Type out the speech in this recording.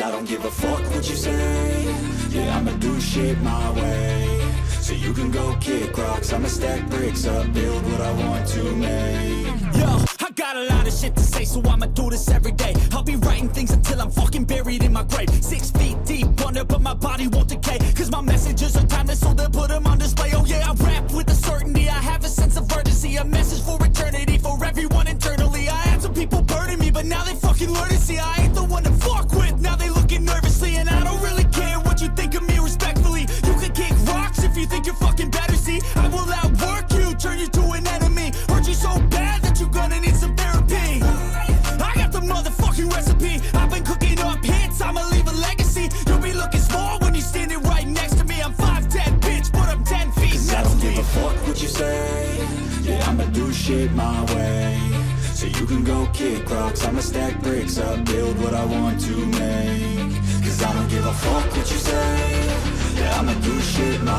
I don't give a fuck what you say. Yeah, I'ma do shit my way. So you can go kick rocks, I'ma stack bricks up, build what I want to make. Yo, I got a lot of shit to say, so I'ma do this every day. I'll be writing things until I'm fucking buried in my grave. 6 feet deep under, but my body won't decay. Cause my messages are timeless, so they'll put them on display. Oh yeah, I rap with a certainty, I have a sense of urgency. A message for eternity, for everyone internally. I had some people burning me, but now they fucking learn to see I ain't the one to fuck with. Now they looking nervously, and I don't really care what you think of me respectfully. You can kick rocks if you think you're fucking better, see. I will outwork you, turn you to an enemy. Hurt you so bad that you're gonna need some therapy. I got the motherfucking recipe. I've been cooking up hits, I'ma leave a legacy. You'll be looking small when you're standing right next to me. I'm 5'10", bitch, but I'm 10 feet. Cause I don't give a fuck what you say. Yeah, I'ma do shit my way. So you can go kick rocks, I'ma stack bricks up, build what I want to make. Cause I don't give a fuck what you say. Yeah, I'ma do shit my